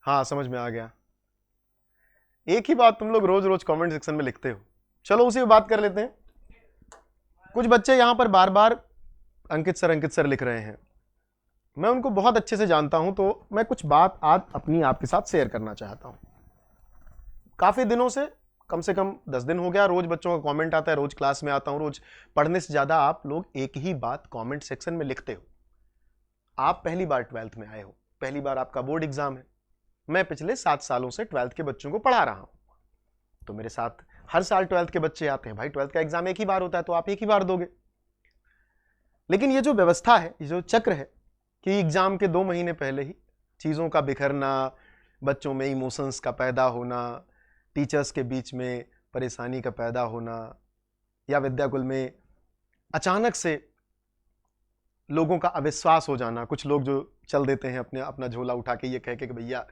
हाँ समझ में आ गया। एक ही बात तुम लोग रोज रोज कमेंट सेक्शन में लिखते हो। चलो उसी पे बात कर लेते हैं। कुछ बच्चे यहां पर बार बार अंकित सर लिख रहे हैं। मैं उनको बहुत अच्छे से जानता हूं, तो मैं कुछ बात आज अपनी आपके साथ शेयर करना चाहता हूं। काफी दिनों से कम 10 दिन हो गया, रोज बच्चों का कमेंट आता है, रोज क्लास में आता हूं, रोज पढ़ने से ज्यादा आप लोग एक ही बात कमेंट सेक्शन में लिखते हो। आप पहली बार 12th में आए हो, पहली बार आपका बोर्ड एग्जाम है। मैं पिछले 7 सालों से 12th के बच्चों को पढ़ा रहा हूं, तो मेरे साथ हर साल 12th के बच्चे आते हैं। भाई 12th का एग्जाम एक ही बार होता है, तो आप एक ही बार दोगे। लेकिन ये जो व्यवस्था है, ये जो चक्र है कि एग्जाम के 2 महीने पहले ही चीजों का बिखरना, बच्चों में इमोशंस का पैदा होना, टीचर्स के बीच में परेशानी का पैदा होना, या विद्याकुल में अचानक से लोगों का अविश्वास हो जाना। कुछ लोग जो चल देते हैं अपना झोला उठा के ये कह के कि भैया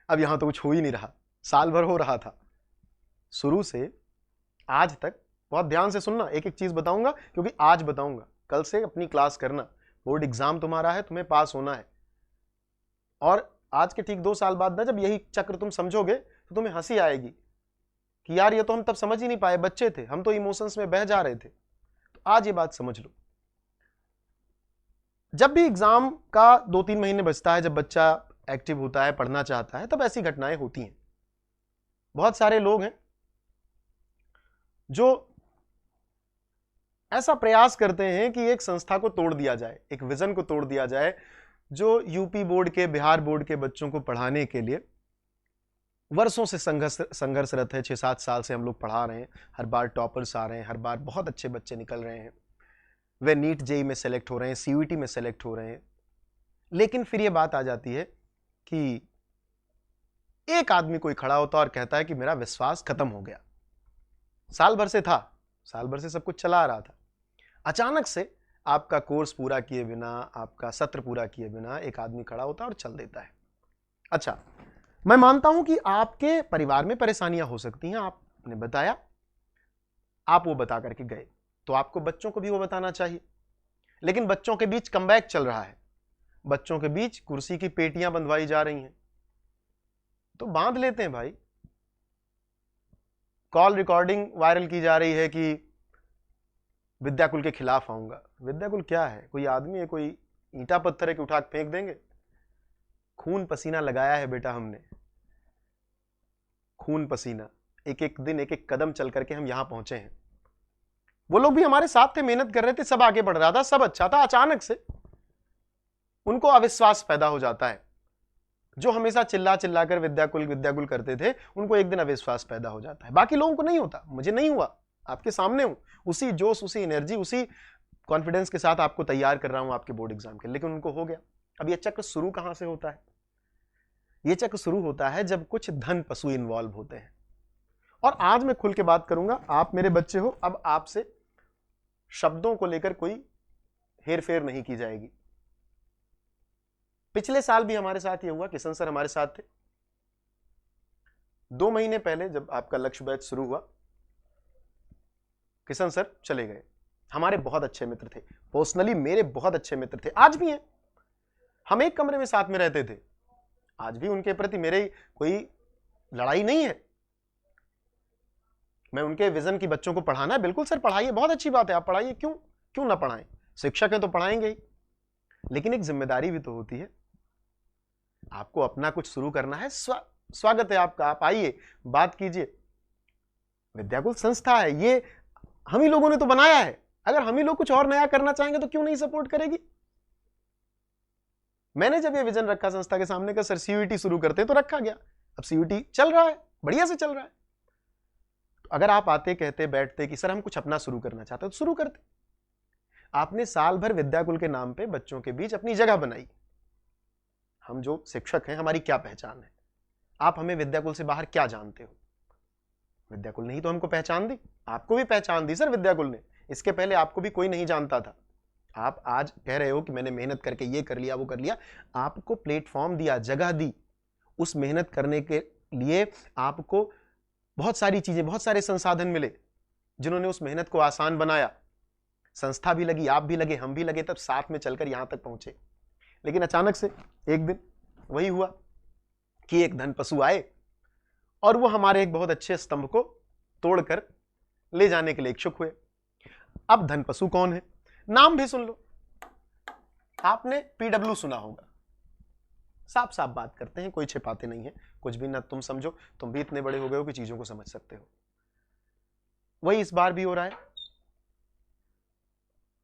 अब यहां तो कुछ हो ही नहीं रहा। साल भर हो रहा था, शुरू से आज तक। बहुत ध्यान से सुनना, एक एक चीज बताऊंगा, क्योंकि आज बताऊंगा, कल से अपनी क्लास करना। बोर्ड एग्जाम तुम्हारा है, तुम्हें पास होना है। और आज के ठीक 2 साल बाद ना, जब यही चक्र तुम समझोगे तो तुम्हें हंसी आएगी कि यार ये तो हम तब समझ ही नहीं पाए, बच्चे थे हम, तो इमोशंस में बह जा रहे थे। तो आज ये बात समझ लो। जब भी एग्जाम का 2-3 महीने बचता है, जब बच्चा एक्टिव होता है, पढ़ना चाहता है, तब ऐसी घटनाएं होती हैं। बहुत सारे लोग हैं जो ऐसा प्रयास करते हैं कि एक संस्था को तोड़ दिया जाए, एक विजन को तोड़ दिया जाए, जो यूपी बोर्ड के, बिहार बोर्ड के बच्चों को पढ़ाने के लिए वर्षों से संघर्षरत है। 6-7 साल से हम लोग पढ़ा रहे हैं, हर बार टॉपर्स आ रहे हैं, हर बार बहुत अच्छे बच्चे निकल रहे हैं, वे नीट जेई में सेलेक्ट हो रहे हैं, सीयूईटी में सेलेक्ट हो रहे हैं। लेकिन फिर यह बात आ जाती है कि एक आदमी कोई खड़ा होता और कहता है कि मेरा विश्वास खत्म हो गया। साल भर से था, साल भर से सब कुछ चला आ रहा था, अचानक से आपका कोर्स पूरा किए बिना, आपका सत्र पूरा किए बिना एक आदमी खड़ा होता है और चल देता है। अच्छा, मैं मानता हूं कि आपके परिवार में परेशानियां हो सकती हैं, आपने बताया, आप वो बता करके गए, तो आपको बच्चों को भी वो बताना चाहिए। लेकिन बच्चों के बीच कमबैक चल रहा है, बच्चों के बीच कुर्सी की पेटियां बंधवाई जा रही हैं, तो बांध लेते हैं भाई। कॉल रिकॉर्डिंग वायरल की जा रही है कि विद्याकुल के खिलाफ आऊंगा। विद्याकुल क्या है, कोई आदमी है, कोई ईंटा पत्थर है कि उठा के फेंक देंगे? खून पसीना लगाया है बेटा हमने, खून पसीना, एक एक दिन, एक एक कदम चल करके हम यहां पहुंचे हैं। वो लोग भी हमारे साथ थे, मेहनत कर रहे थे, सब आगे बढ़ रहा था, सब अच्छा था। अचानक से उनको अविश्वास पैदा हो जाता है। जो हमेशा चिल्ला चिल्ला कर विद्याकुल विद्याकुल करते थे, उनको एक दिन अविश्वास पैदा हो जाता है। बाकी लोगों को नहीं होता, मुझे नहीं हुआ, आपके सामने हूं, उसी जोश, उसी एनर्जी, उसी कॉन्फिडेंस के साथ आपको तैयार कर रहा हूं आपके बोर्ड एग्जाम के, लेकिन उनको हो गया। अब ये चक्र शुरू कहां से होता है? ये चक्र शुरू होता है जब कुछ धन पशु इन्वॉल्व होते हैं। और आज मैं खुल के बात करूंगा, आप मेरे बच्चे हो, अब आपसे शब्दों को लेकर कोई हेरफेर नहीं की जाएगी। पिछले साल भी हमारे साथ ये हुआ, किशन सर हमारे साथ थे। 2 महीने पहले जब आपका लक्ष्य बैच शुरू हुआ, किशन सर चले गए। हमारे बहुत अच्छे मित्र थे, पर्सनली मेरे बहुत अच्छे मित्र थे, आज भी हैं। हम एक कमरे में साथ में रहते थे, आज भी उनके प्रति मेरे कोई लड़ाई नहीं है। मैं उनके विजन की बच्चों को पढ़ाना है, बिल्कुल सर पढ़ाइए, बहुत अच्छी बात है, आप पढ़ाइए, क्यों ना पढ़ाएं, शिक्षक है तो पढ़ाएंगे ही। लेकिन एक जिम्मेदारी भी तो होती है, आपको अपना कुछ शुरू करना है। स्वागत है आपका, आप आइए, बात कीजिए। विद्याकुल संस्था है, ये हम ही लोगों ने तो बनाया है। अगर हम ही लोग कुछ और नया करना चाहेंगे तो क्यों नहीं सपोर्ट करेगी? मैंने जब ये विजन रखा संस्था के सामने का, सर सीयूईटी शुरू करते हैं, तो रखा गया। अब सीयूईटी चल रहा है, बढ़िया से चल रहा है। तो अगर आप आते, कहते, बैठते कि सर हम कुछ अपना शुरू करना चाहते हैं, तो शुरू करते। आपने साल भर विद्याकुल के नाम पे बच्चों के बीच अपनी जगह बनाई। हम जो शिक्षक हैं, हमारी क्या पहचान है? आप हमें विद्याकुल से बाहर क्या जानते हो? विद्याकुल ने ही तो हमको पहचान दी, आपको भी पहचान दी सर विद्याकुल ने। इसके पहले आपको भी कोई नहीं जानता था। आप आज कह रहे हो कि मैंने मेहनत करके ये कर लिया, वो कर लिया। आपको प्लेटफॉर्म दिया, जगह दी, उस मेहनत करने के लिए आपको बहुत सारी चीजें, बहुत सारे संसाधन मिले, जिन्होंने उस मेहनत को आसान बनाया। संस्था भी लगी, आप भी लगे, हम भी लगे, तब साथ में चलकर यहां तक पहुंचे। लेकिन अचानक से एक दिन वही हुआ, कि एक धन पशु आए और वो हमारे एक बहुत अच्छे स्तंभ को तोड़कर ले जाने के लिए इच्छुक हुए। अब धन पशु कौन है? नाम भी सुन लो, आपने पीडब्ल्यू सुना होगा। साफ साफ बात करते हैं, कोई छिपाते नहीं है कुछ भी। ना तुम समझो, तुम भी इतने बड़े हो गए हो कि चीजों को समझ सकते हो। वही इस बार भी हो रहा है।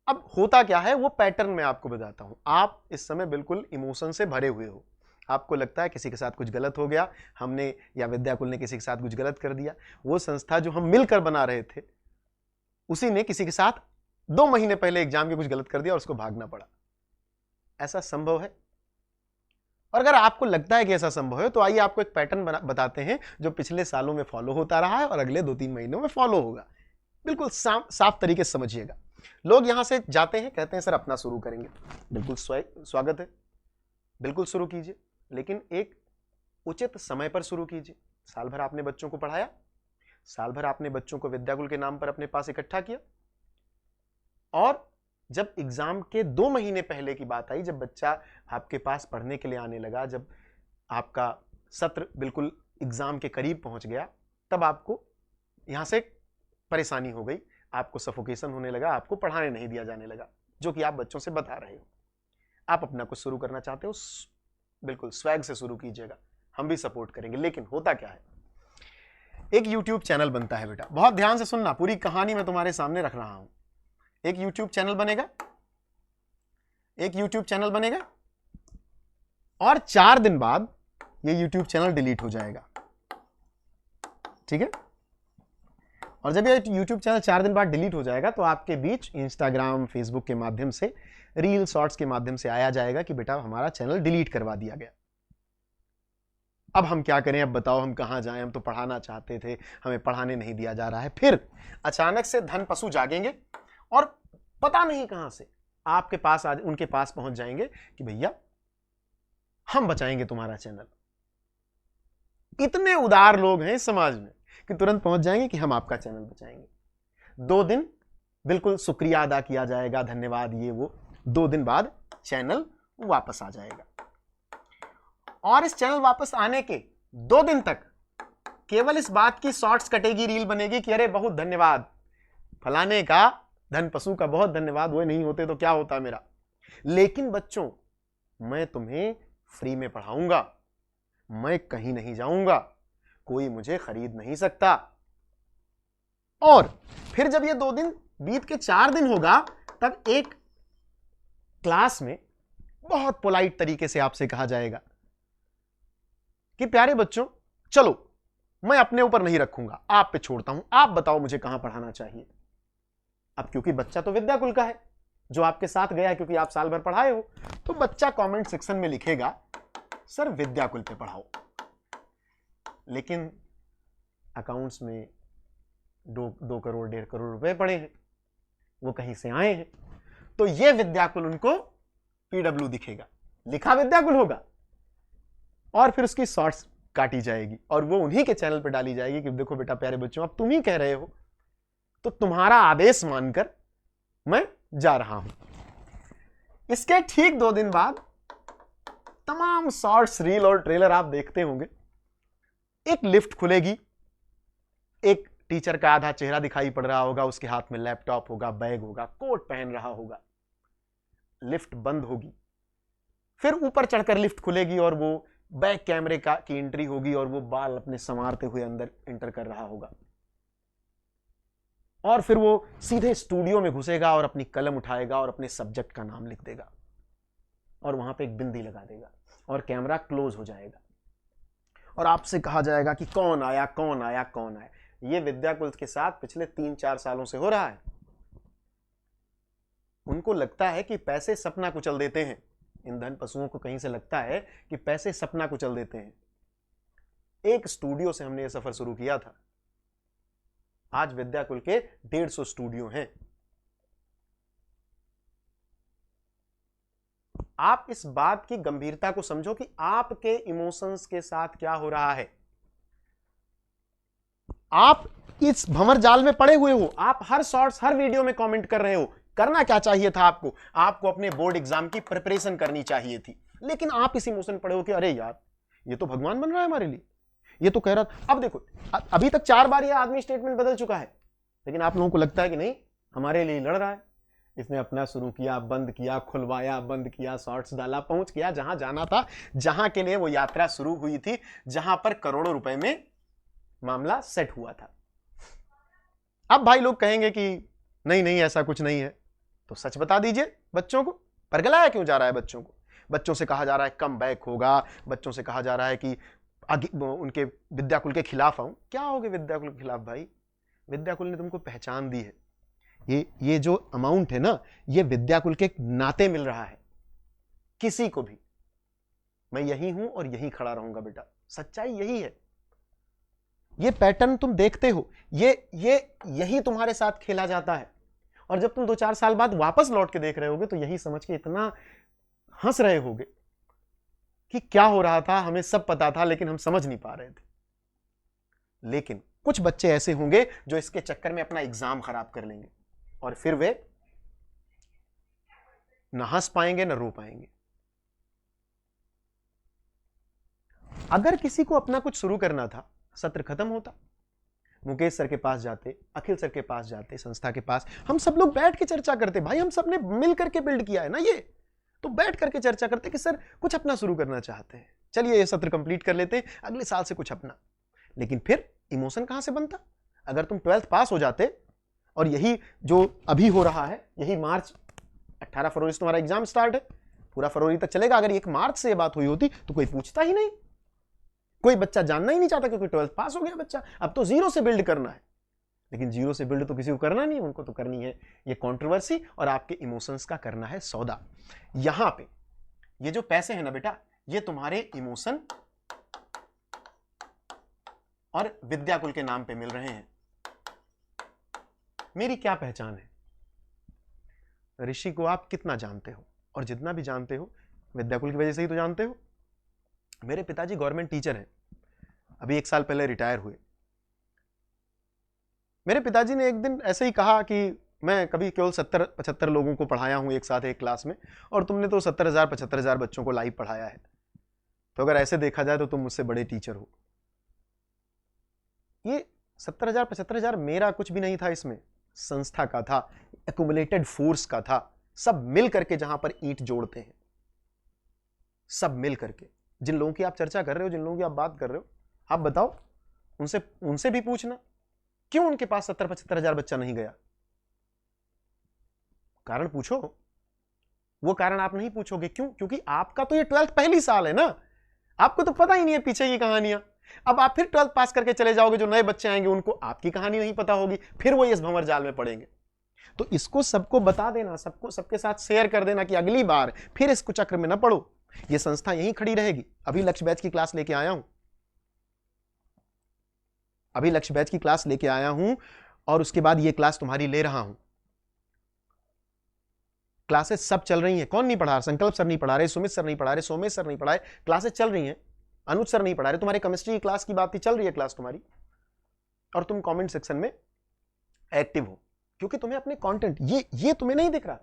अब होता क्या है वो पैटर्न मैं आपको बताता हूं। आप इस समय बिल्कुल इमोशन से भरे हुए हो, आपको लगता है किसी के साथ कुछ गलत हो गया, हमने या विद्याकुल ने किसी के साथ कुछ गलत कर दिया। वो संस्था जो हम मिलकर बना रहे थे उसी ने किसी के साथ 2 महीने पहले एग्जाम के कुछ गलत कर दिया और उसको भागना पड़ा। ऐसा संभव है? और अगर आपको लगता है कि ऐसा संभव है तो आइए आपको एक पैटर्न बताते हैं जो पिछले सालों में फॉलो होता रहा है और अगले 2-3 महीनों में फॉलो होगा। बिल्कुल साफ तरीके से समझिएगा। लोग यहां से जाते हैं, कहते हैं सर अपना शुरू करेंगे। बिल्कुल स्वागत है, बिल्कुल शुरू कीजिए, लेकिन एक उचित समय पर शुरू कीजिए। साल भर आपने बच्चों को पढ़ाया, साल भर आपने बच्चों को विद्याकुल के नाम पर अपने पास इकट्ठा किया, और जब एग्जाम के 2 महीने पहले की बात आई, जब बच्चा आपके पास पढ़ने के लिए आने लगा, जब आपका सत्र बिल्कुल एग्जाम के करीब पहुंच गया, तब आपको यहां से परेशानी हो गई, आपको सफोकेशन होने लगा, आपको पढ़ाने नहीं दिया जाने लगा, जो कि आप बच्चों से बता रहे हो। आप अपना कुछ शुरू करना चाहते हो, बिल्कुल स्वैग से शुरू कीजिएगा, हम भी सपोर्ट करेंगे। लेकिन होता क्या है, एक YouTube चैनल बनता है बेटा, बहुत ध्यान से सुनना, पूरी कहानी मैं तुम्हारे सामने रख रहा हूं। एक YouTube चैनल बनेगा, एक YouTube चैनल बनेगा और 4 दिन बाद ये YouTube चैनल डिलीट हो जाएगा, ठीक है? और जब ये YouTube चैनल 4 दिन बाद डिलीट हो जाएगा तो आपके बीच इंस्टाग्राम, फेसबुक के माध्यम से, रील शॉर्ट्स के माध्यम से आया जाएगा कि बेटा हमारा चैनल डिलीट करवा दिया गया। अब हम क्या करें? अब बताओ हम कहां जाएं? हम तो पढ़ाना चाहते थे, हमें पढ़ाने नहीं दिया जा रहा है। फिर अचानक से धन पशु जागेंगे और पता नहीं कहां से आपके पास आज उनके पास पहुंच जाएंगे कि भैया हम बचाएंगे तुम्हारा चैनल। इतने उदार लोग हैं इस समाज में कि तुरंत पहुंच जाएंगे कि हम आपका चैनल बचाएंगे। 2 दिन बिल्कुल शुक्रिया अदा किया जाएगा, धन्यवाद, ये वो। 2 दिन बाद चैनल वापस आ जाएगा और इस चैनल वापस आने के 2 दिन तक केवल इस बात की शॉर्ट्स कटेगी, रील बनेगी कि अरे बहुत धन्यवाद, फलाने का, धन पशु का बहुत धन्यवाद, वो नहीं होते तो क्या होता मेरा। लेकिन बच्चों, मैं तुम्हें फ्री में पढ़ाऊंगा, मैं कहीं नहीं जाऊंगा, कोई मुझे खरीद नहीं सकता। और फिर जब ये 2 दिन बीत के 4 दिन होगा, तब एक क्लास में बहुत पोलाइट तरीके से आपसे कहा जाएगा कि प्यारे बच्चों, चलो मैं अपने ऊपर नहीं रखूंगा, आप पे छोड़ता हूं, आप बताओ मुझे कहां पढ़ाना चाहिए। अब क्योंकि बच्चा तो विद्याकुल का है, जो आपके साथ गया है, क्योंकि आप साल भर पढ़ाए हो, तो बच्चा कमेंट सेक्शन में लिखेगा सर विद्याकुल पे पढ़ाओ। लेकिन अकाउंट्स में 2 करोड़ 1.5 करोड़ रुपए पड़े हैं, वो कहीं से आए हैं, तो ये विद्याकुल उनको पीडब्ल्यू दिखेगा, लिखा विद्याकुल होगा, और फिर उसकी शॉर्ट्स काटी जाएगी और वो उन्हीं के चैनल पर डाली जाएगी कि देखो बेटा प्यारे बच्चों, अब तुम ही कह रहे हो तो तुम्हारा आदेश मानकर मैं जा रहा हूं। इसके ठीक 2 दिन बाद तमाम शॉर्ट्स, रील और ट्रेलर आप देखते होंगे। एक लिफ्ट खुलेगी, एक टीचर का आधा चेहरा दिखाई पड़ रहा होगा, उसके हाथ में लैपटॉप होगा, बैग होगा, कोट पहन रहा होगा। लिफ्ट बंद होगी, फिर ऊपर चढ़कर लिफ्ट खुलेगी और वो बैक कैमरे की एंट्री होगी और वो बाल अपने संवारते हुए अंदर एंटर कर रहा होगा, और फिर वो सीधे स्टूडियो में घुसेगा और अपनी कलम उठाएगा और अपने सब्जेक्ट का नाम लिख देगा और वहां पे एक बिंदी लगा देगा और कैमरा क्लोज हो जाएगा और आपसे कहा जाएगा कि कौन आया, कौन आया, कौन आया। ये विद्याकुल के साथ पिछले 3-4 सालों से हो रहा है। उनको लगता है कि पैसे सपना कुचल देते हैं, इन धन पशुओं को कहीं से लगता है कि पैसे सपना कुचल देते हैं। एक स्टूडियो से हमने ये सफर शुरू किया था, आज विद्याकुल के 150 स्टूडियो हैं। आप इस बात की गंभीरता को समझो कि आपके इमोशंस के साथ क्या हो रहा है। आप इस भंवर जाल में पड़े हुए हो, आप हर शॉर्ट्स, हर वीडियो में कमेंट कर रहे हो। करना क्या चाहिए था आपको? आपको अपने बोर्ड एग्जाम की प्रिपरेशन करनी चाहिए थी, लेकिन आप इस इमोशन पड़े हो कि अरे यार ये तो भगवान बन रहा है हमारे लिए। ये तो कह रहा, अब देखो अभी तक 4 बार ये आदमी स्टेटमेंट बदल चुका है, लेकिन आप लोगों को लगता है कि नहीं हमारे लिए लड़ रहा है। इसने अपना शुरू किया, बंद किया, खुलवाया, बंद किया, शॉर्ट्स डाला, पहुंच गया जहां जाना था, जहां के लिए वो यात्रा शुरू हुई थी, जहां पर करोड़ों रुपए में मामला सेट हुआ था। अब भाई लोग कहेंगे कि नहीं नहीं ऐसा कुछ नहीं है, तो सच बता दीजिए बच्चों को। परगलाया क्यों जा रहा है बच्चों को? बच्चों से कहा जा रहा है कम बैक होगा, बच्चों से कहा जा रहा है कि उनके विद्याकुल के खिलाफ आऊं। क्या होगे विद्याकुल के खिलाफ भाई? विद्याकुल ने तुमको पहचान दी है। ये जो अमाउंट है ना, ये विद्याकुल के नाते मिल रहा है। किसी को भी मैं यही हूं और यही खड़ा रहूंगा बेटा, सच्चाई यही है। ये पैटर्न तुम देखते हो, यही तुम्हारे साथ खेला जाता है। और जब तुम 2-4 साल बाद वापस लौट के देख रहे होगे तो यही समझ के इतना हंस रहे होगे कि क्या हो रहा था, हमें सब पता था लेकिन हम समझ नहीं पा रहे थे। लेकिन कुछ बच्चे ऐसे होंगे जो इसके चक्कर में अपना एग्जाम खराब कर लेंगे और फिर वे न हंस पाएंगे न रो पाएंगे। अगर किसी को अपना कुछ शुरू करना था, सत्र खत्म होता, मुकेश सर के पास जाते, अखिल सर के पास जाते, संस्था के पास, हम सब लोग बैठ के चर्चा करते। भाई हम सब ने मिल करके बिल्ड किया है ना ये, तो बैठ करके चर्चा करते कि सर कुछ अपना शुरू करना चाहते हैं, चलिए ये सत्र कंप्लीट कर लेते हैं, अगले साल से कुछ अपना। लेकिन फिर इमोशन कहां से बनता? अगर तुम 12th पास हो जाते और यही जो अभी हो रहा है, यही मार्च 18 फरवरी से तुम्हारा एग्जाम स्टार्ट है, पूरा फरवरी तक चलेगा। अगर 1 मार्च से ये बात हुई होती तो कोई पूछता ही नहीं, कोई बच्चा जानना ही नहीं चाहता क्योंकि 12th पास हो गया बच्चा, अब तो 0 से बिल्ड करना है। लेकिन 0 से बिल्ड तो किसी को करना नहीं, उनको तो करनी है ये कंट्रोवर्सी और आपके इमोशंस का करना है सौदा। यहां पे ये जो पैसे हैं ना बेटा, ये तुम्हारे इमोशन और विद्याकुल के नाम पे मिल रहे हैं। मेरी क्या पहचान है? ऋषि को आप कितना जानते हो, और जितना भी जानते हो विद्याकुल की वजह से ही तो जानते हो। मेरे पिताजी गवर्नमेंट टीचर हैं, अभी 1 साल पहले रिटायर हुए। मेरे पिताजी ने एक दिन ऐसे ही कहा कि मैं कभी केवल 70-75 लोगों को पढ़ाया हूं एक साथ एक क्लास में, और तुमने तो 70,000-75,000 बच्चों को लाइव पढ़ाया है, तो अगर ऐसे देखा जाए तो तुम मुझसे बड़े टीचर हो। ये 70,000-75,000 मेरा कुछ भी नहीं था, इसमें संस्था का था, एक्युमुलेटेड फोर्स का था। सब मिल करके जहां पर ईंट जोड़ते हैं, सब मिल करके। जिन लोगों की आप चर्चा कर रहे हो, जिन लोगों की आप बात कर रहे हो, आप बताओ, उनसे भी पूछना क्यों उनके पास 70-75,000 बच्चा नहीं गया। कारण पूछो। वो कारण आप नहीं पूछोगे, क्यों? क्योंकि आपका तो ये 12th पहली साल है ना, आपको तो पता ही नहीं है पीछे की कहानियां। अब आप फिर 12th पास करके चले जाओगे, जो नए बच्चे आएंगे उनको आपकी कहानी नहीं पता होगी, फिर वो इस भंवर जाल में पड़ेंगे। तो इसको सबको बता देना, सबके साथ शेयर कर देना कि अगली बार फिर इस चक्र में ना पड़ो। ये संस्था यहीं खड़ी रहेगी। अभी लक्ष्य बैच की क्लास लेके आया हूं, और उसके बाद ये क्लास तुम्हारी ले रहा हूं। क्लासेस सब चल रही हैं। कौन नहीं पढ़ा? संकल्प सर नहीं पढ़ा रहे, सुमित सर नहीं पढ़ा रहे, सोमेश सर नहीं पढ़ा रहे, क्लासेस चल रही हैं। अनुज सर नहीं पढ़ा रहे, तुम्हारे केमिस्ट्री की क्लास की बात ही चल रही है क्लास तुम्हारी, और तुम कमेंट सेक्शन में एक्टिव हो, क्योंकि तुम्हें अपने कंटेंट ये तुम्हें नहीं दिख रहा।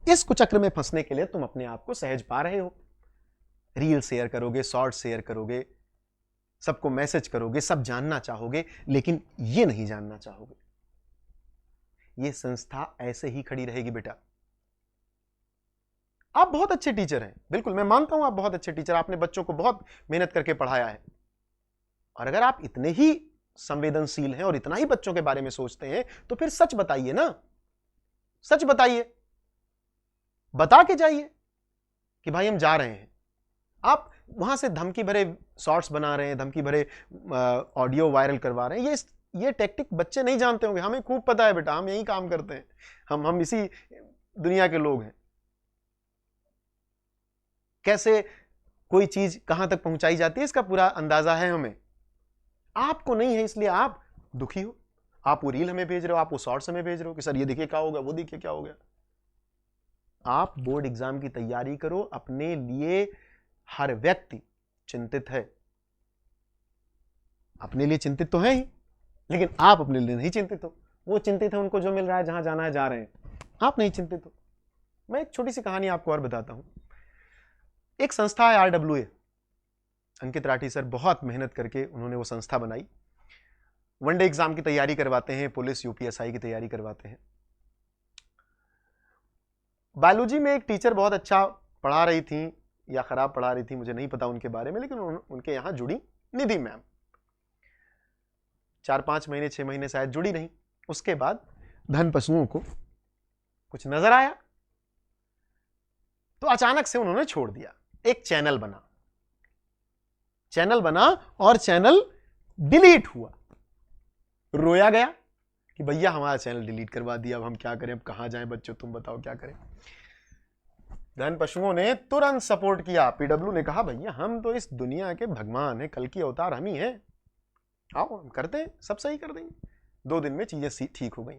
इस कुचक्र में फंसने के लिए तुम अपने आप को सहज पा रहे हो। रील शेयर करोगे, शॉर्ट शेयर करोगे, सबको मैसेज करोगे, सब जानना चाहोगे, लेकिन ये नहीं जानना चाहोगे। ये संस्था ऐसे ही खड़ी रहेगी बेटा। आप बहुत अच्छे टीचर हैं, बिल्कुल मैं मानता हूं आप बहुत अच्छे टीचर, आपने बच्चों को बहुत मेहनत करके पढ़ाया है। और अगर आप इतने ही संवेदनशील हैं और इतना ही बच्चों के बारे में सोचते हैं, तो फिर सच बताइए ना, सच बताइए, बता के जाइए कि भाई हम जा रहे हैं। आप वहां से धमकी भरे शॉर्ट्स बना रहे हैं, धमकी भरे ऑडियो वायरल करवा रहे हैं, ये टेक्टिक बच्चे नहीं जानते होंगे, हमें खूब पता है बेटा, हम यही काम करते हैं, हम इसी दुनिया के लोग हैं। कैसे कोई चीज कहां तक पहुंचाई जाती है इसका पूरा अंदाजा है हमें। आपको नहीं है, इसलिए आप दुखी हो। आप वो रील हमें भेज रहे हो, आप वो शॉर्ट्स हमें भेज रहे हो कि सर ये देखिए क्या होगा, वो देखिए क्या हो गया। आप बोर्ड एग्जाम की तैयारी करो, अपने लिए हर व्यक्ति चिंतित है, अपने लिए चिंतित तो है ही, लेकिन आप अपने लिए नहीं चिंतित हो। वो चिंतित है, उनको जो मिल रहा है, जहां जाना है जा रहे हैं, आप नहीं चिंतित हो। मैं एक छोटी सी कहानी आपको और बताता हूं। एक संस्था है RWA, अंकित राठी सर बहुत मेहनत करके उन्होंने वो संस्था बनाई। वनडे एग्जाम की तैयारी करवाते हैं, पुलिस यूपीएसआई की तैयारी करवाते हैं। बायोलॉजी में एक टीचर बहुत अच्छा पढ़ा रही थी या खराब पढ़ा रही थी, मुझे नहीं पता उनके बारे में, लेकिन उनके यहां जुड़ी निधि मैम 4-5 महीने 6 महीने शायद जुड़ी नहीं। उसके बाद धन पशुओं को कुछ नजर आया तो अचानक से उन्होंने छोड़ दिया। एक चैनल बना और चैनल डिलीट हुआ। रोया गया कि भैया हमारा चैनल डिलीट करवा दिया, अब हम क्या करें, अब कहां जाएं बच्चों, तुम बताओ क्या करें। धन पशुओं ने तुरंत सपोर्ट किया। पीडब्ल्यू ने कहा भैया हम तो इस दुनिया के भगवान हैं, कल की अवतार हम ही हैं, आओ हम करते हैं, सब सही कर देंगे। 2 दिन में चीजें ठीक हो गई,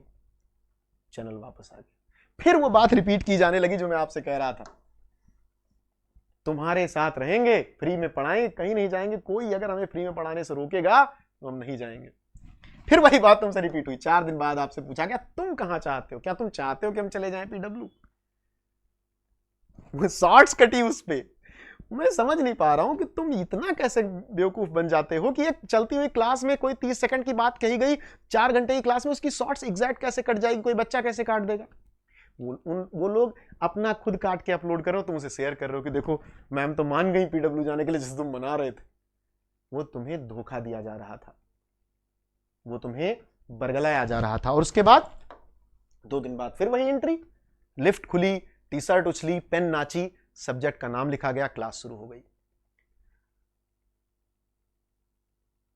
चैनल वापस आ गया। फिर वो बात रिपीट की जाने लगी जो मैं आपसे कह रहा था, तुम्हारे साथ रहेंगे, फ्री में पढ़ाएंगे, कहीं नहीं जाएंगे, कोई अगर हमें फ्री में पढ़ाने से रोकेगा तो हम नहीं जाएंगे। फिर वही बात तुमसे रिपीट हुई। 4 दिन बाद आपसे पूछा गया तुम कहां चाहते हो, क्या तुम चाहते हो कि हम चले जाएं पीडब्ल्यू? शॉर्ट्स कटी उस पे। मैं समझ नहीं पा रहा हूं कि तुम इतना कैसे बेवकूफ बन जाते हो कि एक चलती हुई क्लास में कोई 30 सेकंड की बात कही गई, 4 घंटे की क्लास में उसकी शॉर्ट्स एग्जैक्ट कैसे कट जाएगी, कोई बच्चा कैसे काट देगा। वो लोग अपना खुद काट के अपलोड कर रहे हो, तुम उसे शेयर कर रहे हो कि देखो मैम तो मान गई पीडब्ल्यू जाने के लिए जिसे तुम मना रहे थे। वो तुम्हें धोखा दिया जा रहा था, वो तुम्हें बरगलाया जा रहा था। और उसके बाद 2 दिन बाद फिर वही एंट्री, लिफ्ट खुली, टी शर्ट उछली, पेन नाची, सब्जेक्ट का नाम लिखा गया, क्लास शुरू हो गई।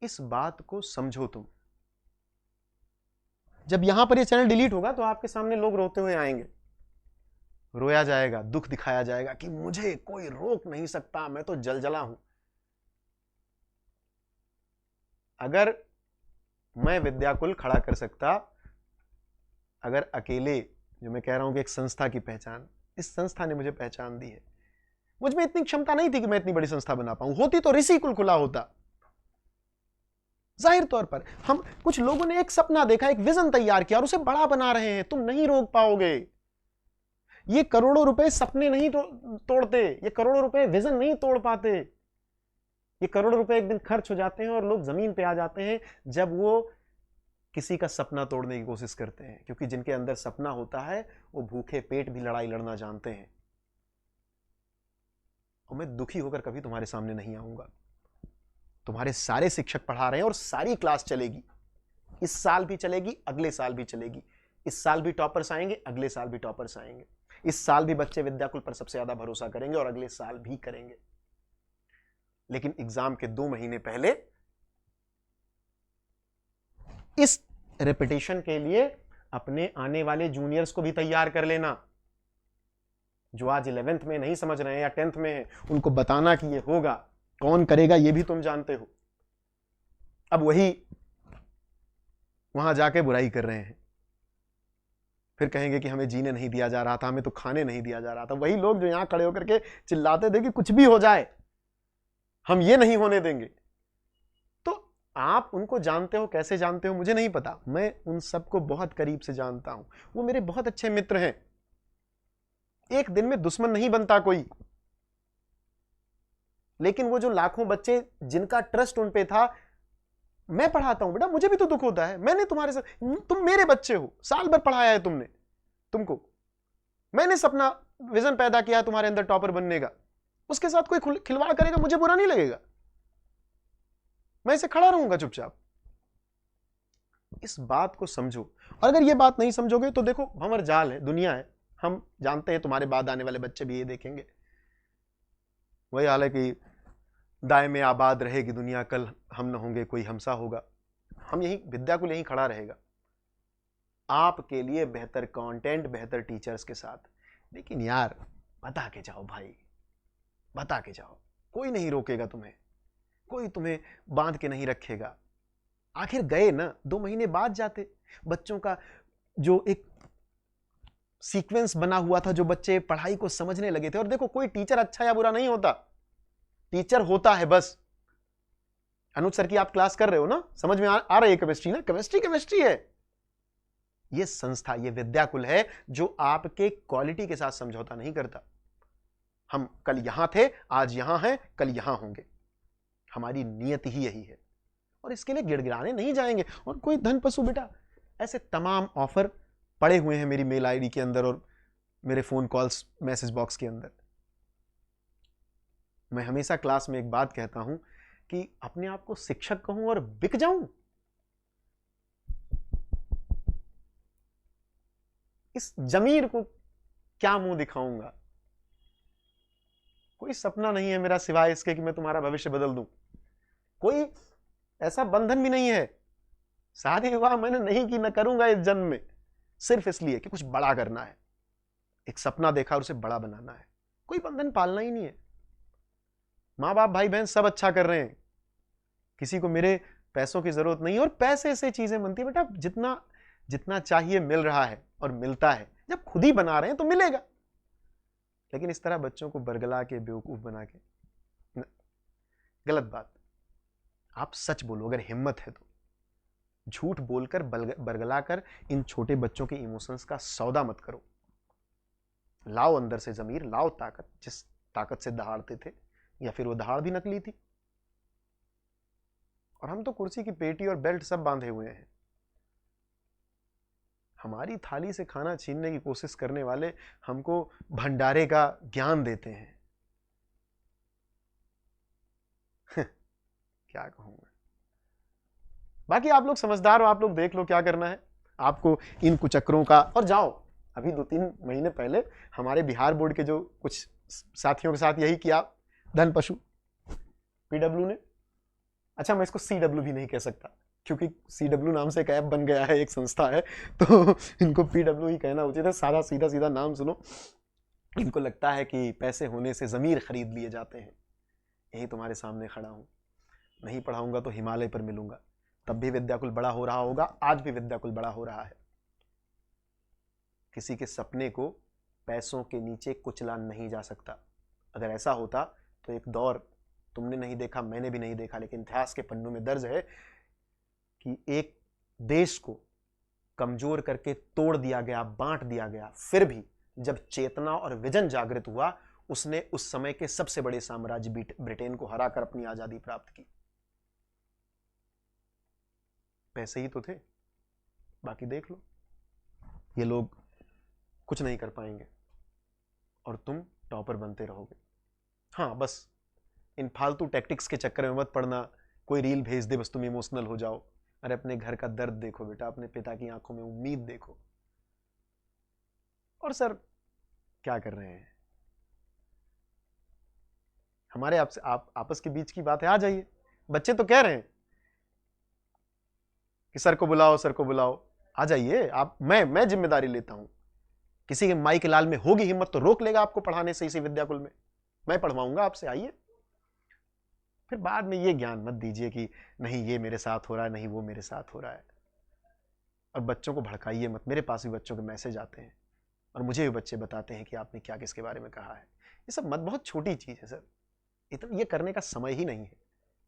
इस बात को समझो तुम। जब यहां पर ये चैनल डिलीट होगा तो आपके सामने लोग रोते हुए आएंगे, रोया जाएगा, दुख दिखाया जाएगा कि मुझे कोई रोक नहीं सकता, मैं तो जलजला हूं। अगर मैं विद्याकुल खड़ा कर सकता, अगर अकेले, जो मैं कह रहा हूं कि एक संस्था की पहचान, इस संस्था ने मुझे पहचान दी है। मुझ में इतनी क्षमता नहीं थी कि मैं इतनी बड़ी संस्था बना पाऊं, होती तो ऋषि कुल खुला होता। जाहिर तौर पर हम कुछ लोगों ने एक सपना देखा, एक विजन तैयार किया और उसे बड़ा बना रहे हैं। तुम नहीं रोक पाओगे। ये करोड़ों रुपए सपने नहीं तोड़ते, ये करोड़ों रुपए विजन नहीं तोड़ पाते। ये करोड़ों रुपए एक दिन खर्च हो जाते हैं और लोग जमीन पे आ जाते हैं जब वो किसी का सपना तोड़ने की कोशिश करते हैं, क्योंकि जिनके अंदर सपना होता है वो भूखे पेट भी लड़ाई लड़ना जानते हैं। और मैं दुखी होकर कभी तुम्हारे सामने नहीं आऊंगा। तुम्हारे सारे शिक्षक पढ़ा रहे हैं और सारी क्लास चलेगी, इस साल भी चलेगी, अगले साल भी चलेगी। इस साल भी टॉपर्स आएंगे, अगले साल भी टॉपर्स आएंगे। इस साल भी बच्चे विद्याकुल पर सबसे ज्यादा भरोसा करेंगे और अगले साल भी करेंगे। लेकिन एग्जाम के 2 महीने पहले इस रेपिटेशन के लिए अपने आने वाले जूनियर्स को भी तैयार कर लेना। जो आज 11th में नहीं समझ रहे हैं या 10th में है, उनको बताना कि ये होगा, कौन करेगा ये भी तुम जानते हो। अब वही वहां जाके बुराई कर रहे हैं, फिर कहेंगे कि हमें जीने नहीं दिया जा रहा था, हमें तो खाने नहीं दिया जा रहा था। वही लोग जो यहां खड़े होकर के चिल्लाते थे कि कुछ भी हो जाए हम ये नहीं होने देंगे। तो आप उनको जानते हो, कैसे जानते हो मुझे नहीं पता, मैं उन सबको बहुत करीब से जानता हूं। वो मेरे बहुत अच्छे मित्र हैं। एक दिन में दुश्मन नहीं बनता कोई, लेकिन वो जो लाखों बच्चे जिनका ट्रस्ट उन पे था, मैं पढ़ाता हूं बेटा, मुझे भी तो दुख होता है। मैंने तुम्हारे साथ, तुम मेरे बच्चे हो, साल भर पढ़ाया है तुमने, तुमको मैंने सपना विजन पैदा किया तुम्हारे अंदर टॉपर बनने का। उसके साथ कोई खिलवाड़ करेगा मुझे बुरा नहीं लगेगा, मैं इसे खड़ा रहूंगा चुपचाप। इस बात को समझो। और अगर ये बात नहीं समझोगे तो देखो भंवर जाल है, दुनिया है, हम जानते हैं तुम्हारे बाद आने वाले बच्चे भी ये देखेंगे। वही हाल है कि दाएं में आबाद रहेगी दुनिया, कल हम न होंगे कोई हमसा होगा। हम यही विद्याकुल यहीं खड़ा रहेगा आपके लिए, बेहतर कंटेंट, बेहतर टीचर्स के साथ। लेकिन यार बता के जाओ भाई, बता के जाओ, कोई नहीं रोकेगा तुम्हें, कोई तुम्हें बांध के नहीं रखेगा। आखिर गए ना, 2 महीने बाद जाते। बच्चों का जो एक सीक्वेंस बना हुआ था, जो बच्चे पढ़ाई को समझने लगे थे। और देखो कोई टीचर अच्छा या बुरा नहीं होता, टीचर होता है बस। अनुज सर की आप क्लास कर रहे हो ना, समझ में आ रही है केमिस्ट्री ना, केमिस्ट्री है। ये संस्था, ये विद्याकुल है जो आपके क्वालिटी के साथ समझौता नहीं करता। हम कल यहां थे, आज यहां हैं, कल यहां होंगे। हमारी नियत ही यही है और इसके लिए गिड़गिड़ाने नहीं जाएंगे। और कोई धन पशु बेटा, ऐसे तमाम ऑफर पड़े हुए हैं मेरी मेल आईडी के अंदर और मेरे फोन कॉल्स मैसेज बॉक्स के अंदर। मैं हमेशा क्लास में एक बात कहता हूं कि अपने आप को शिक्षक कहूं और बिक जाऊं, इस जमीर को क्या मुंह दिखाऊंगा। कोई सपना नहीं है मेरा सिवाय इसके कि मैं तुम्हारा भविष्य बदल दूं। कोई ऐसा बंधन भी नहीं है। शादी विवाह मैंने नहीं की, न करूंगा इस जन्म में, सिर्फ इसलिए कि कुछ बड़ा करना है। एक सपना देखा और उसे बड़ा बनाना है। कोई बंधन पालना ही नहीं है। माँ बाप भाई बहन सब अच्छा कर रहे हैं, किसी को मेरे पैसों की जरूरत नहीं। और पैसे से चीजें बनती है बेटा, जितना जितना चाहिए मिल रहा है और मिलता है। जब खुद ही बना रहे हैं तो मिलेगा। लेकिन इस तरह बच्चों को बरगला के बेवकूफ बना के गलत बात। आप सच बोलो अगर हिम्मत है तो। झूठ बोलकर बरगला कर इन छोटे बच्चों के इमोशंस का सौदा मत करो। लाओ अंदर से जमीर, लाओ ताकत, जिस ताकत से दहाड़ते थे, या फिर वो दहाड़ भी नकली थी। और हम तो कुर्सी की पेटी और बेल्ट सब बांधे हुए हैं। हमारी थाली से खाना छीनने की कोशिश करने वाले हमको भंडारे का ज्ञान देते हैं। क्या कहूंगा। बाकी आप लोग समझदार हो, आप लोग देख लो क्या करना है आपको इन कुचक्रों का। और जाओ, अभी 2-3 महीने पहले हमारे बिहार बोर्ड के जो कुछ साथियों के साथ यही किया धन पशु पीडब्ल्यू ने। अच्छा, मैं इसको सीडब्ल्यू भी नहीं कह सकता क्योंकि सीडब्ल्यू नाम से एक ऐप बन गया है, एक संस्था है, तो इनको पीडब्ल्यू ही कहना उचित है। सादा सीधा सीधा नाम सुनो। इनको लगता है कि पैसे होने से जमीर खरीद लिए जाते हैं। यही तुम्हारे सामने खड़ा हूं। नहीं पढ़ाऊंगा तो हिमालय पर मिलूंगा। तब भी विद्याकुल बड़ा हो रहा होगा, आज भी विद्याकुल बड़ा हो रहा है। किसी के सपने को पैसों के नीचे कुचला नहीं जा सकता। अगर ऐसा होता तो एक दौर तुमने नहीं देखा, मैंने भी नहीं देखा, लेकिन इतिहास के पन्नों में दर्ज है कि एक देश को कमजोर करके तोड़ दिया गया, बांट दिया गया। फिर भी जब चेतना और विजन जागृत हुआ, उसने उस समय के सबसे बड़े साम्राज्य ब्रिटेन को हराकर अपनी आजादी प्राप्त की। पैसे ही तो थे। बाकी देख लो, ये लोग कुछ नहीं कर पाएंगे और तुम टॉपर बनते रहोगे। हाँ, बस इन फालतू टैक्टिक्स के चक्कर में मत पड़ना। कोई रील भेज दे बस तुम इमोशनल हो जाओ। अरे अपने घर का दर्द देखो बेटा, अपने पिता की आंखों में उम्मीद देखो। और सर क्या कर रहे हैं हमारे आपस के बीच की बात है, आ जाइए। बच्चे तो कह रहे हैं कि सर को बुलाओ, सर को बुलाओ। आ जाइए आप। मैं जिम्मेदारी लेता हूं। किसी के माई के लाल में होगी हिम्मत तो रोक लेगा आपको पढ़ाने से इसी विद्याकुल में। मैं पढ़वाऊंगा आपसे, आइए। फिर बाद में ये ज्ञान मत दीजिए कि नहीं ये मेरे साथ हो रहा है, नहीं वो मेरे साथ हो रहा है। और बच्चों को भड़काइए मत। मेरे पास भी बच्चों के मैसेज आते हैं और मुझे भी बच्चे बताते हैं कि आपने क्या किसके बारे में कहा है। ये सब मत, बहुत छोटी चीज है सर। इतना ये करने का समय ही नहीं है।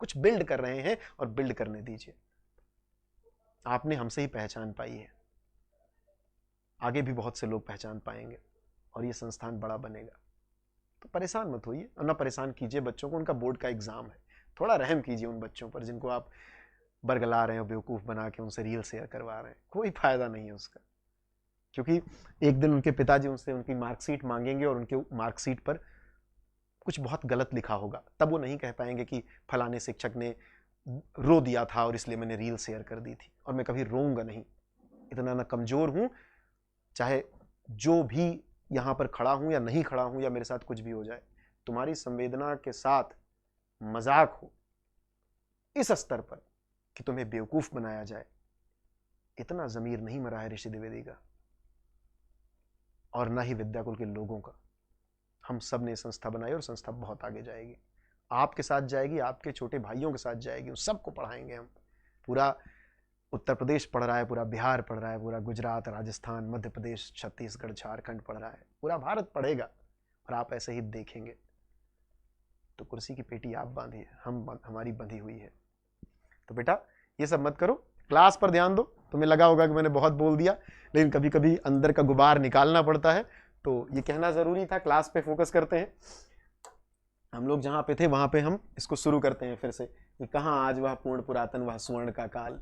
कुछ बिल्ड कर रहे हैं और बिल्ड करने दीजिए। आपने हमसे ही पहचान पाई है, आगे भी बहुत से लोग पहचान पाएंगे और ये संस्थान बड़ा बनेगा। तो परेशान मत होइए और ना परेशान कीजिए बच्चों को। उनका बोर्ड का एग्जाम है, थोड़ा रहम कीजिए उन बच्चों पर जिनको आप बरगला रहे हो, बेवकूफ बना के उनसे रील शेयर करवा रहे हैं। कोई फायदा नहीं है उसका, क्योंकि एक दिन उनके पिताजी उनसे उनकी मार्कशीट मांगेंगे और उनके मार्कशीट पर कुछ बहुत गलत लिखा होगा। तब वो नहीं कह पाएंगे कि फलाने शिक्षक ने रो दिया था और इसलिए मैंने रील शेयर कर दी थी। और मैं कभी रोऊंगा नहीं, इतना ना कमजोर हूं। चाहे जो भी यहां पर खड़ा हूं या नहीं खड़ा हूं या मेरे साथ कुछ भी हो जाए, तुम्हारी संवेदना के साथ मजाक हो इस स्तर पर कि तुम्हें बेवकूफ बनाया जाए, इतना जमीर नहीं मरा है ऋषि द्विवेदी का और ना ही विद्याकुल के लोगों का। हम सब ने संस्था बनाई और संस्था बहुत आगे जाएगी, आपके साथ जाएगी, आपके छोटे भाइयों के साथ जाएगी। उन सबको पढ़ाएंगे हम। पूरा उत्तर प्रदेश पढ़ रहा है, पूरा बिहार पढ़ रहा है, पूरा गुजरात, राजस्थान, मध्य प्रदेश, छत्तीसगढ़, झारखंड पढ़ रहा है। पूरा भारत पढ़ेगा और आप ऐसे ही देखेंगे। तो कुर्सी की पेटी आप बांधिए, हमारी बंधी हुई है। तो बेटा ये सब मत करो, क्लास पर ध्यान दो। तुम्हें लगा होगा कि मैंने बहुत बोल दिया, लेकिन कभी कभी अंदर का गुबार निकालना पड़ता है, तो ये कहना जरूरी था। क्लास पे फोकस करते हैं। हम लोग जहाँ पे थे वहाँ पे हम इसको शुरू करते हैं फिर से कि कहाँ आज वह पूर्ण पुरातन वह स्वर्ण का काल।